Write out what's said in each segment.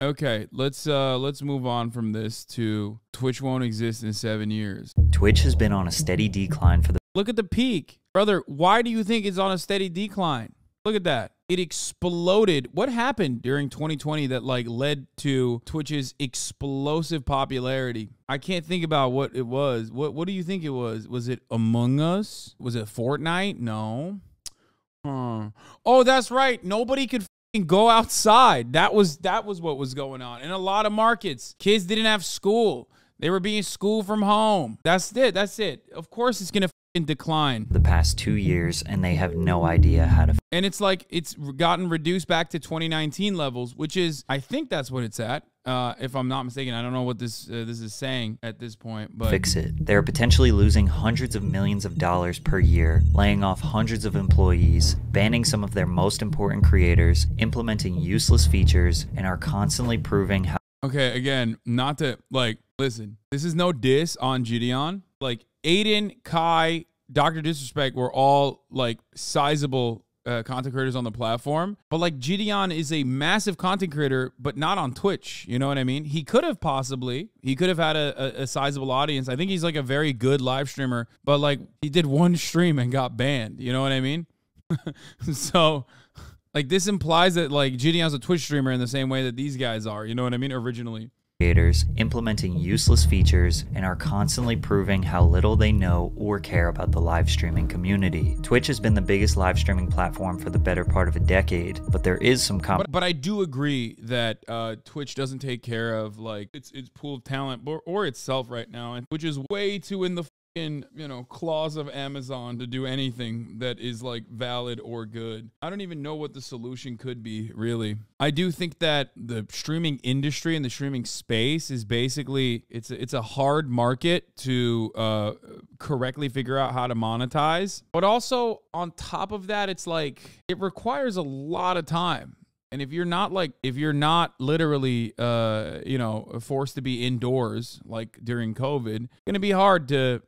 Okay, let's move on from this to Twitch won't exist in 7 years. Twitch has been on a steady decline for the... Look at the peak. Brother, why do you think it's on a steady decline? Look at that. It exploded. What happened during 2020 that like led to Twitch's explosive popularity? I can't think about what it was. What do you think it was? Was it Among Us? Was it Fortnite? No. Oh, that's right. Nobody could go outside. That was what was going on. In a lot of markets, kids didn't have school. They were being schooled from home. That's it. That's it. Of course it's going to decline the past 2 years, and they have no idea how to... And it's like it's gotten reduced back to 2019 levels, which is, I think that's what it's at. If I'm not mistaken, I don't know what this is saying at this point, but fix it. They're potentially losing hundreds of millions of dollars per year, laying off hundreds of employees, banning some of their most important creators, implementing useless features, and are constantly proving how... Okay, again, not to, like, listen, this is no diss on Gideon. Like, Aiden, Kai, Dr. Disrespect were all, like, sizable content creators on the platform. But, like, Gideon is a massive content creator, but not on Twitch. You know what I mean? He could have had a sizable audience. I think he's, like, a very good live streamer. But, like, he did one stream and got banned. You know what I mean? So... like, this implies that, like, Gideon's a Twitch streamer in the same way that these guys are. You know what I mean? Originally. Creators implementing useless features and are constantly proving how little they know or care about the live streaming community. Twitch has been the biggest live streaming platform for the better part of a decade, but there is some but I do agree that Twitch doesn't take care of, like, its pool of talent or itself right now, and which is way too in the claws of Amazon to do anything that is like valid or good. I don't even know what the solution could be, really. I do think that the streaming industry and the streaming space is basically, it's a hard market to correctly figure out how to monetize. But also on top of that, it's like, it requires a lot of time. And if you're not literally, forced to be indoors, like during COVID, it's going to be hard to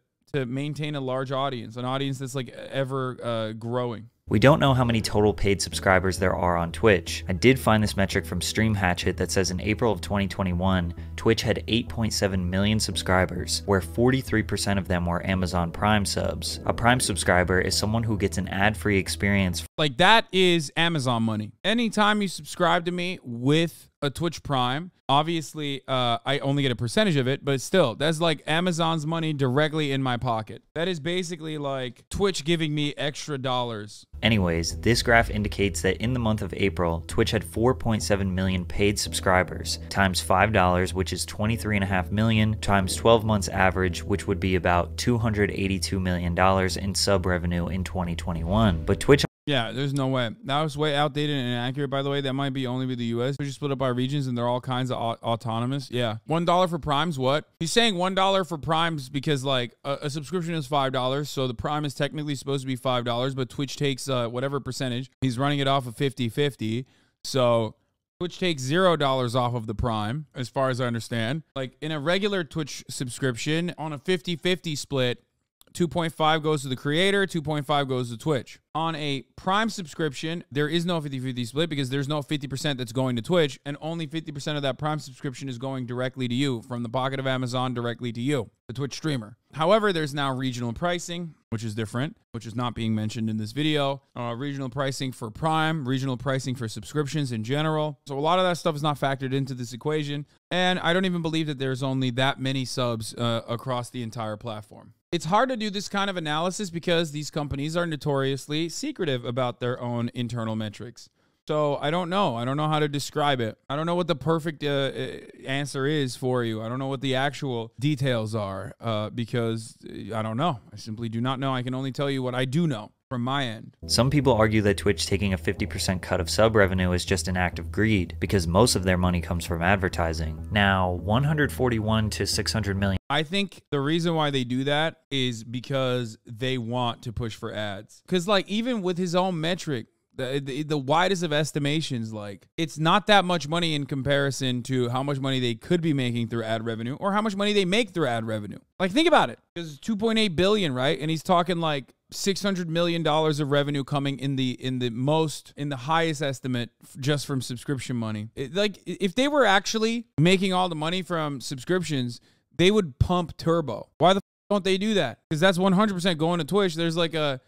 maintain a large audience, an audience that's like ever growing. We don't know how many total paid subscribers there are on Twitch. I did find this metric from Stream Hatchet that says in April of 2021, Twitch had 8.7 million subscribers, where 43% of them were Amazon Prime subs. A Prime subscriber is someone who gets an ad-free experience. Like, that is Amazon money. Anytime you subscribe to me with a Twitch Prime, obviously I only get a percentage of it, but still, that's like Amazon's money directly in my pocket. That is basically like Twitch giving me extra dollars. Anyways, this graph indicates that in the month of April, Twitch had 4.7 million paid subscribers, times $5, which is 23.5 million, times 12 months average, which would be about $282 million in sub revenue in 2021. But Twitch... Yeah, there's no way. That was way outdated and inaccurate, by the way. That might be only with the U.S. We just split up by regions, and they're all kinds of autonomous. Yeah. $1 for Primes, what? He's saying $1 for Primes because, like, a subscription is $5, so the Prime is technically supposed to be $5, but Twitch takes whatever percentage. He's running it off of 50-50, so... Twitch takes $0 off of the Prime, as far as I understand. Like, in a regular Twitch subscription, on a 50-50 split, 2.5 goes to the creator, 2.5 goes to Twitch. On a Prime subscription, there is no 50-50 split because there's no 50% that's going to Twitch, and only 50% of that Prime subscription is going directly to you, from the pocket of Amazon directly to you, the Twitch streamer. However, there's now regional pricing, which is different, which is not being mentioned in this video. Regional pricing for Prime, regional pricing for subscriptions in general. So a lot of that stuff is not factored into this equation, and I don't even believe that there's only that many subs across the entire platform. It's hard to do this kind of analysis because these companies are notoriously secretive about their own internal metrics. So I don't know. I don't know how to describe it. I don't know what the perfect answer is for you. I don't know what the actual details are because I don't know. I simply do not know. I can only tell you what I do know from my end. Some people argue that Twitch taking a 50% cut of sub revenue is just an act of greed because most of their money comes from advertising. Now, 141 to 600 million. I think the reason why they do that is because they want to push for ads. Because, like, even with his own metric, the widest of estimations, like it's not that much money in comparison to how much money they could be making through ad revenue or how much money they make through ad revenue. Like, think about it. There's 2.8 billion, right? And he's talking like $600 million of revenue coming in the highest estimate just from subscription money. Like, if they were actually making all the money from subscriptions, they would pump turbo. Why the don't they do that? Because that's 100% going to Twitch. There's like a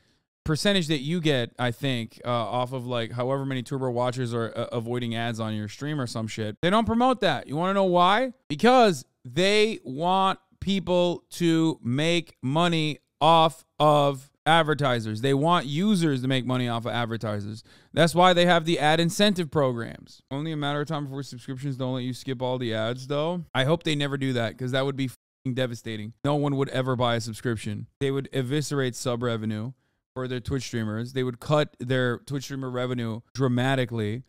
percentage that you get, I think, off of like however many turbo watchers are avoiding ads on your stream or some shit. They don't promote that. You want to know why? Because they want people to make money off of advertisers. They want users to make money off of advertisers. That's why they have the ad incentive programs. Only a matter of time before subscriptions don't let you skip all the ads, though. I hope they never do that, because that would be devastating. No one would ever buy a subscription. They would eviscerate sub revenue for their Twitch streamers. They would cut their Twitch streamer revenue dramatically.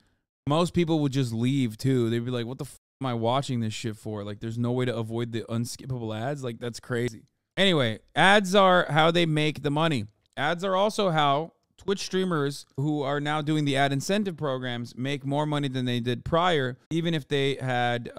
Most people would just leave too. They'd be like, what the f am I watching this shit for? Like, there's no way to avoid the unskippable ads. Like, that's crazy. Anyway, ads are how they make the money. Ads are also how Twitch streamers who are now doing the ad incentive programs make more money than they did prior, even if they had,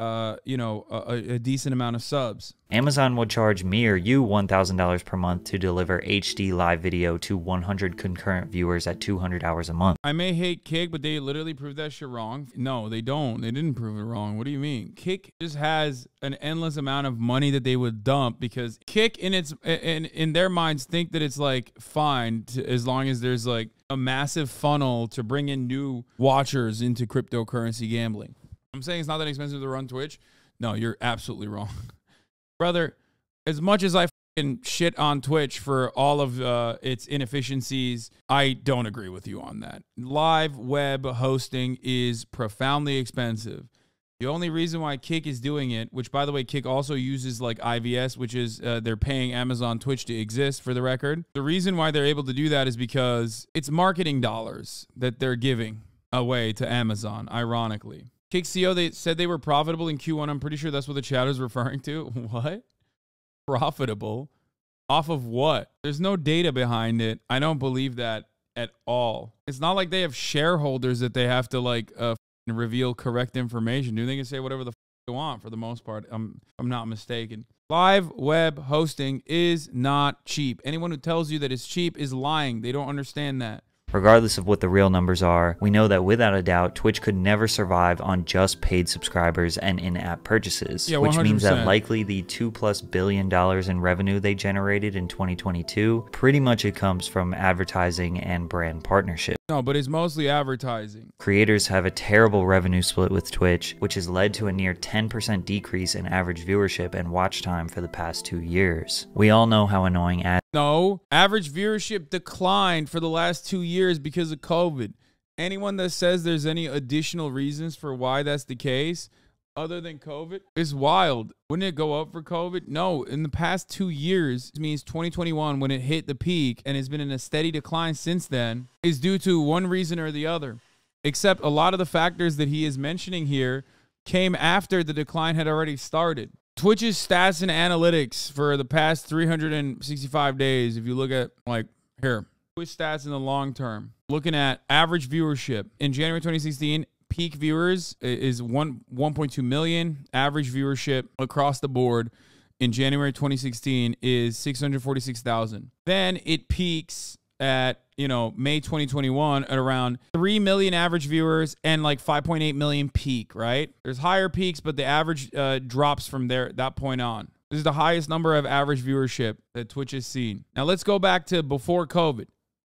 you know, a decent amount of subs. Amazon will charge me or you $1,000 per month to deliver HD live video to 100 concurrent viewers at 200 hours a month. I may hate Kick, but they literally proved that shit wrong. No, they don't. They didn't prove it wrong. What do you mean? Kick just has an endless amount of money that they would dump, because Kick in their minds think that it's like fine as long as there's like a massive funnel to bring in new watchers into cryptocurrency gambling. I'm saying it's not that expensive to run Twitch. No, you're absolutely wrong. Brother, as much as I fucking shit on Twitch for all of its inefficiencies, I don't agree with you on that. Live web hosting is profoundly expensive. The only reason why Kick is doing it, which by the way, Kick also uses like IVS, which is they're paying Amazon Twitch to exist, for the record. The reason why they're able to do that is because it's marketing dollars that they're giving away to Amazon, ironically. Kick CO, they said they were profitable in Q1. I'm pretty sure that's what the chat is referring to. What? Profitable? Off of what? There's no data behind it. I don't believe that at all. It's not like they have shareholders that they have to like reveal correct information. Dude, they can say whatever the they want for the most part. I'm not mistaken. Live web hosting is not cheap. Anyone who tells you that it's cheap is lying. They don't understand that. Regardless of what the real numbers are, we know that without a doubt, Twitch could never survive on just paid subscribers and in-app purchases, yeah, which means that likely the $2+ billion in revenue they generated in 2022, pretty much it comes from advertising and brand partnerships. No, but it's mostly advertising. Creators have a terrible revenue split with Twitch, which has led to a near 10% decrease in average viewership and watch time for the past 2 years. We all know how annoying ads. No, average viewership declined for the last 2 years because of COVID. Anyone that says there's any additional reasons for why that's the case other than COVID is wild. Wouldn't it go up for COVID? No, in the past 2 years, it means 2021 when it hit the peak and has been in a steady decline since then, is due to one reason or the other. Except a lot of the factors that he is mentioning here came after the decline had already started. Twitch's stats and analytics for the past 365 days, if you look at, like, here, Twitch stats in the long term, looking at average viewership. In January 2016, peak viewers is 1.2 million. Average viewership across the board in January 2016 is 646,000. Then it peaks at, you know, May 2021 at around 3 million average viewers and like 5.8 million peak, right? There's higher peaks, but the average drops from there, that point on. This is the highest number of average viewership that Twitch has seen. Now let's go back to before COVID.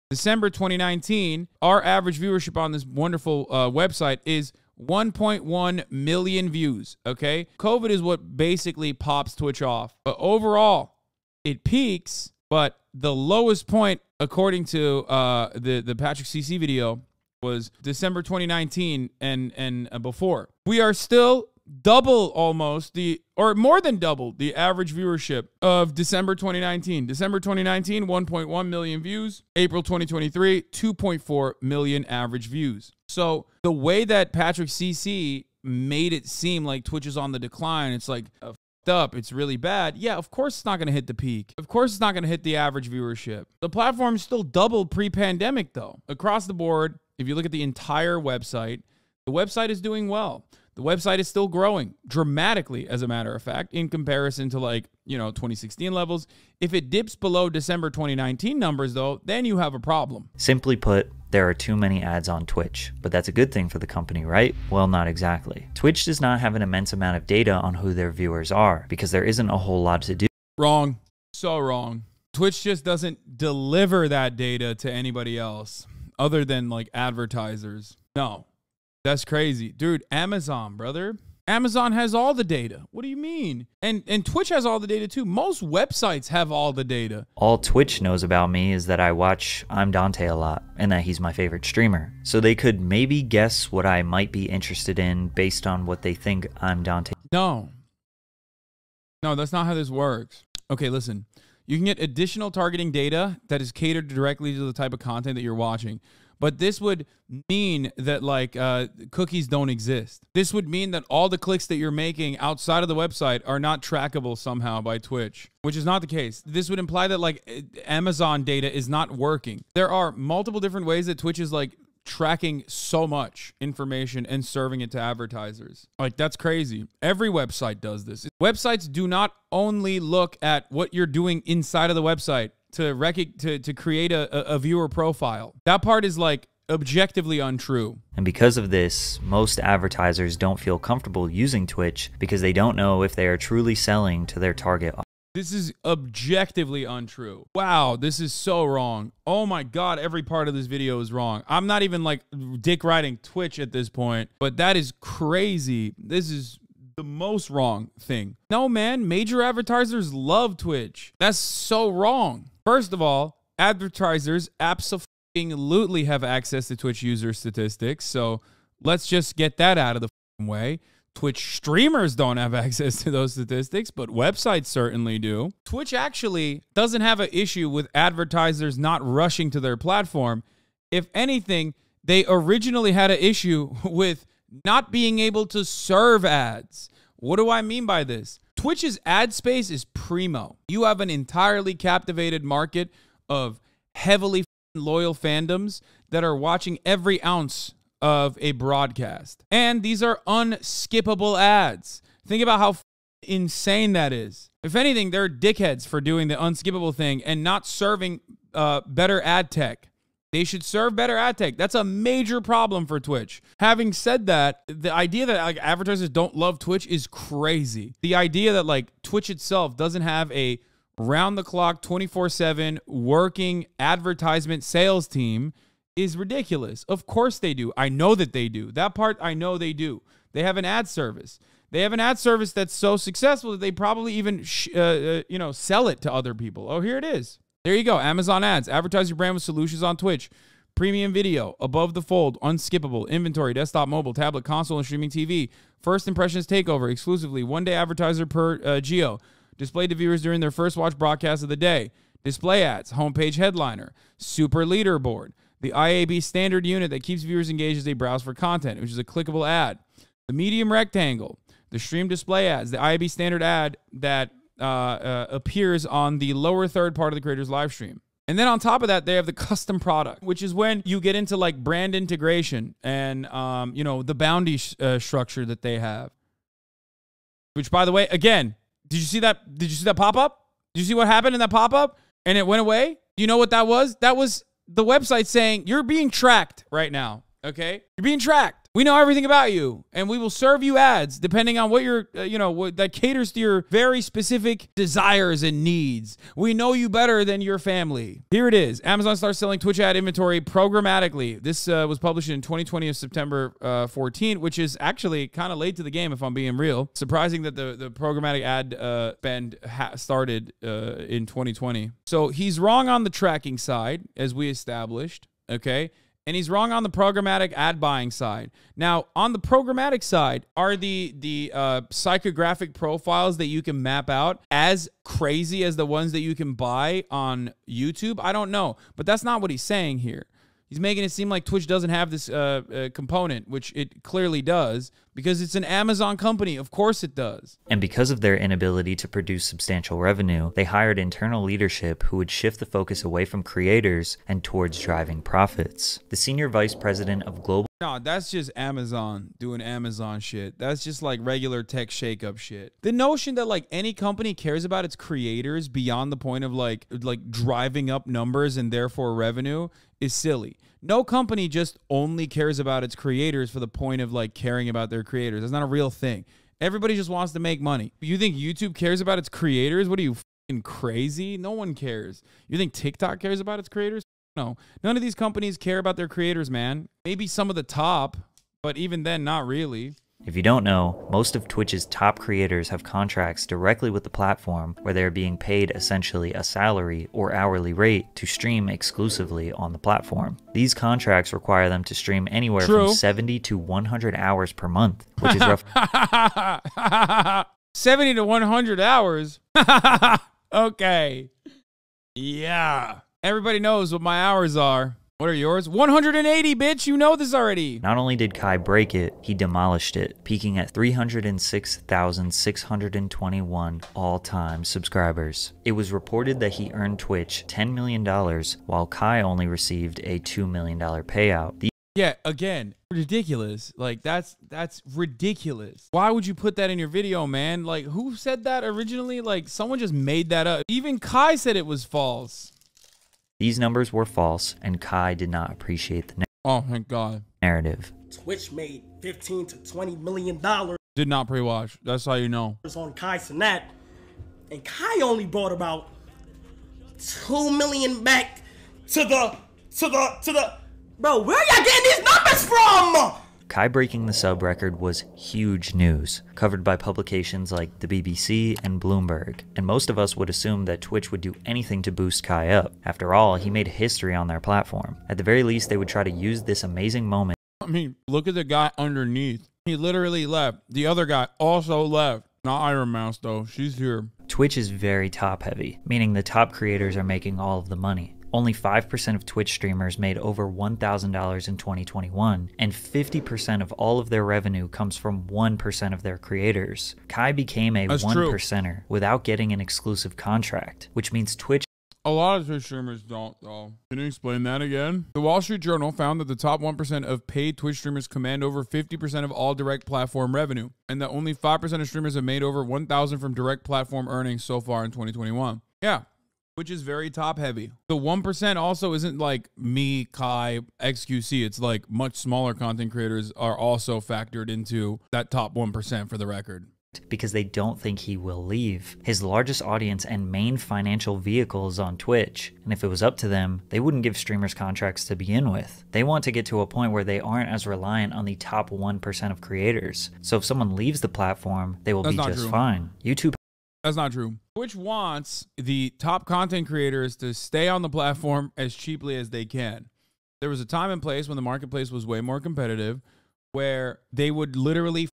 December 2019, our average viewership on this wonderful website is 1.1 million views, okay? COVID is what basically pops Twitch off. But overall, it peaks, but the lowest point, according to the Patrick CC video, was December 2019 and before. We are still double almost or more than double the average viewership of December 2019. December 2019, 1.1 million views. April 2023, 2.4 million average views. So the way that Patrick CC made it seem like Twitch is on the decline, it's like up, it's really bad. Yeah, of course it's not going to hit the peak. Of course it's not going to hit the average viewership. The platform still doubled pre-pandemic though. Across the board, If you look at the entire website, the website is doing well. The website is still growing dramatically, as a matter of fact, in comparison to 2016 levels. If it dips below December 2019 numbers, though, then you have a problem. Simply put, there are too many ads on Twitch, but that's a good thing for the company, right? Well, not exactly. Twitch does not have an immense amount of data on who their viewers are because there isn't a whole lot to do. Wrong. So wrong. Twitch just doesn't deliver that data to anybody else other than advertisers. No. That's crazy. Dude, Amazon, brother. Amazon has all the data. What do you mean? And Twitch has all the data too. Most websites have all the data. All Twitch knows about me is that I watch I'm Dante a lot and that he's my favorite streamer. So they could maybe guess what I might be interested in based on what they think I'm Dante. No. No, that's not how this works. Okay, listen. You can get additional targeting data that is catered directly to the type of content that you're watching. But this would mean that cookies don't exist. This would mean that all the clicks that you're making outside of the website are not trackable somehow by Twitch, which is not the case. This would imply that Amazon data is not working. There are multiple different ways that Twitch is tracking so much information and serving it to advertisers. That's crazy. Every website does this. Websites do not only look at what you're doing inside of the website to create a viewer profile. That part is objectively untrue. And because of this, most advertisers don't feel comfortable using Twitch because they don't know if they are truly selling to their target audience. This is objectively untrue. Wow, this is so wrong. Oh my God, every part of this video is wrong. I'm not even dick riding Twitch at this point, but that is crazy. This is the most wrong thing. No, man, major advertisers love Twitch. That's so wrong. First of all, advertisers absolutely have access to Twitch user statistics, so let's just get that out of the way. Twitch streamers don't have access to those statistics, but websites certainly do. Twitch actually doesn't have an issue with advertisers not rushing to their platform. If anything, they originally had an issue with not being able to serve ads. What do I mean by this? Twitch's ad space is primo. You have an entirely captivated market of heavily loyal fandoms that are watching every ounce of a broadcast. And these are unskippable ads. Think about how insane that is. If anything, they're dickheads for doing the unskippable thing and not serving better ad tech. They should serve better ad tech. That's a major problem for Twitch. Having said that, the idea that advertisers don't love Twitch is crazy. The idea that Twitch itself doesn't have a round-the-clock, 24/7 working advertisement sales team is ridiculous. Of course they do. I know that they do. That part I know they do. They have an ad service. They have an ad service that's so successful that they probably even sell it to other people. Oh, here it is. There you go. Amazon ads. Advertise your brand with solutions on Twitch. Premium video, above the fold, unskippable, inventory, desktop, mobile, tablet, console, and streaming TV. First impressions takeover, exclusively. One-day advertiser per geo. Displayed to viewers during their first watch broadcast of the day. Display ads, homepage headliner, super leaderboard. The IAB standard unit that keeps viewers engaged as they browse for content, which is a clickable ad. The medium rectangle. The stream display ads. The IAB standard ad that appears on the lower third part of the creator's live stream. And then on top of that, they have the custom product, which is when you get into brand integration and, the bounty structure that they have. Which, by the way, again, did you see that? Did you see that pop-up? Did you see what happened in that pop-up? And it went away? You know what that was? That was the website saying, you're being tracked right now, okay? You're being tracked. We know everything about you, and we will serve you ads depending on what your, that caters to your very specific desires and needs. We know you better than your family. Here it is. Amazon starts selling Twitch ad inventory programmatically. This was published in 2020 of September 14, which is actually kind of late to the game, if I'm being real. Surprising that the programmatic ad spend started in 2020. So he's wrong on the tracking side, as we established, okay? And he's wrong on the programmatic ad buying side. Now, on the programmatic side, are the psychographic profiles that you can map out as crazy as the ones that you can buy on YouTube? I don't know, but that's not what he's saying here. He's making it seem like Twitch doesn't have this component, which it clearly does, Because it's an Amazon company. Of course it does. And because of their inability to produce substantial revenue, they hired internal leadership who would shift the focus away from creators and towards driving profits. The senior vice president of global... No, that's just Amazon doing Amazon shit. That's just like regular tech shakeup shit. The notion that like any company cares about its creators beyond the point of like driving up numbers and therefore revenue is silly. No company just only cares about its creators for the point of like caring about their creators. That's not a real thing. Everybody just wants to make money. You think YouTube cares about its creators? What are you, fucking crazy? No one cares. You think TikTok cares about its creators? No. None of these companies care about their creators, man. Maybe some of the top, but even then, not really. If you don't know, most of Twitch's top creators have contracts directly with the platform where they're being paid essentially a salary or hourly rate to stream exclusively on the platform. These contracts require them to stream anywhere from 70 to 100 hours per month, which is roughly 70 to 100 hours? Okay. Yeah. Everybody knows what my hours are. What are yours? 180, bitch. You know this already. Not only did Kai break it, he demolished it, peaking at 306,621 all-time subscribers. It was reported that he earned Twitch $10 million, while Kai only received a $2 million payout. Yeah, again, ridiculous. Like, that's ridiculous. Why would you put that in your video, man? Like, who said that originally? Like, someone just made that up. Even Kai said it was false. These numbers were false, and Kai did not appreciate the thank God. Narrative. Twitch made $15 to $20 million. Did not pre-watch. That's how you know. On HasanAbi, and Kai only brought about $2 million back to the. Bro, where y'all getting these numbers from? Kai breaking the sub record was huge news, covered by publications like the BBC and Bloomberg, and most of us would assume that Twitch would do anything to boost Kai up. After all, he made history on their platform. At the very least, they would try to use this amazing moment. I mean, look at the guy underneath. He literally left. The other guy also left. Not Iron Mouse, though. She's here. Twitch is very top-heavy, meaning the top creators are making all of the money. Only 5% of Twitch streamers made over $1,000 in 2021, and 50% of all of their revenue comes from 1% of their creators. Kai became a 1%er without getting an exclusive contract, which means Twitch... A lot of Twitch streamers don't, though. Can you explain that again? The Wall Street Journal found that the top 1% of paid Twitch streamers command over 50% of all direct platform revenue, and that only 5% of streamers have made over $1,000 from direct platform earnings so far in 2021. Yeah. Which is very top heavy. The 1% also isn't like me, Kai, XQC. It's like much smaller content creators are also factored into that top 1% for the record. Because they don't think he will leave. His largest audience and main financial vehicle is on Twitch, and if it was up to them, they wouldn't give streamers contracts to begin with. They want to get to a point where they aren't as reliant on the top 1% of creators. So if someone leaves the platform, they will be just fine. YouTube... That's not true. Twitch wants the top content creators to stay on the platform as cheaply as they can. There was a time and place when the marketplace was way more competitive where they would literally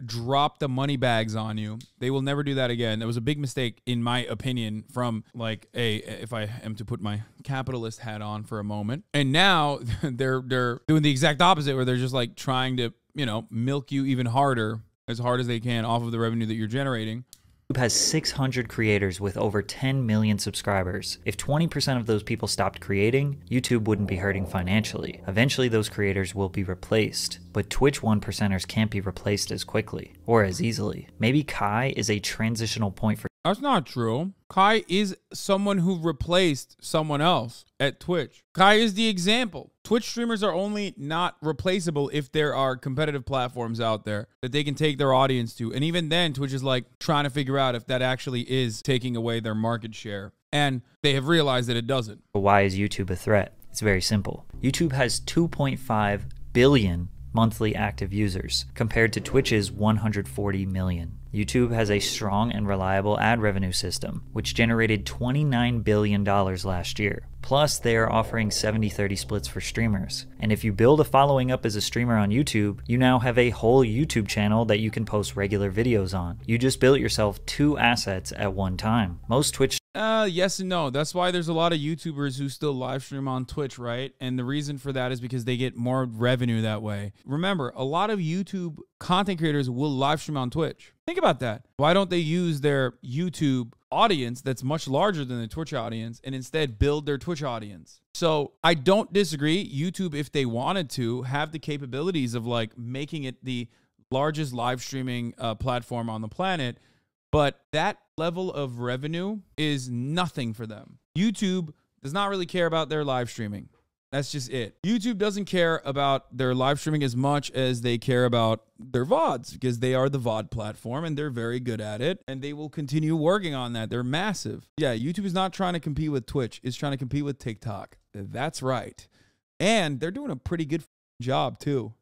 drop the money bags on you. They will never do that again. That was a big mistake, in my opinion, from like if I am to put my capitalist hat on for a moment. And now they're doing the exact opposite, where they're just like trying to, you know, milk you even harder, as hard as they can off of the revenue that you're generating. YouTube has 600 creators with over 10 million subscribers. If 20% of those people stopped creating, YouTube wouldn't be hurting financially. Eventually those creators will be replaced, but Twitch 1%ers can't be replaced as quickly or as easily. Maybe Kai is a transitional point for... That's not true. Kai is someone who replaced someone else at Twitch. Kai is the example. Twitch streamers are only not replaceable if there are competitive platforms out there that they can take their audience to. And even then, Twitch is like trying to figure out if that actually is taking away their market share. And they have realized that it doesn't. Why is YouTube a threat? It's very simple. YouTube has 2.5 billion monthly active users compared to Twitch's 140 million. YouTube has a strong and reliable ad revenue system, which generated $29 billion last year. Plus, they are offering 70-30 splits for streamers. And if you build a following up as a streamer on YouTube, you now have a whole YouTube channel that you can post regular videos on. You just built yourself 2 assets at one time. Most Twitch Yes and no. That's why there's a lot of YouTubers who still live stream on Twitch, right? And the reason for that is because they get more revenue that way. Remember, a lot of YouTube content creators will live stream on Twitch. Think about that. Why don't they use their YouTube audience that's much larger than the Twitch audience and instead build their Twitch audience? So I don't disagree. YouTube, if they wanted to, have the capabilities of like making it the largest live streaming platform on the planet. But that level of revenue is nothing for them. YouTube does not really care about their live streaming. That's just it. YouTube doesn't care about their live streaming as much as they care about their VODs, because they are the VOD platform and they're very good at it, and they will continue working on that. They're massive. Yeah, YouTube is not trying to compete with Twitch. It's trying to compete with TikTok. That's right. And they're doing a pretty good job too.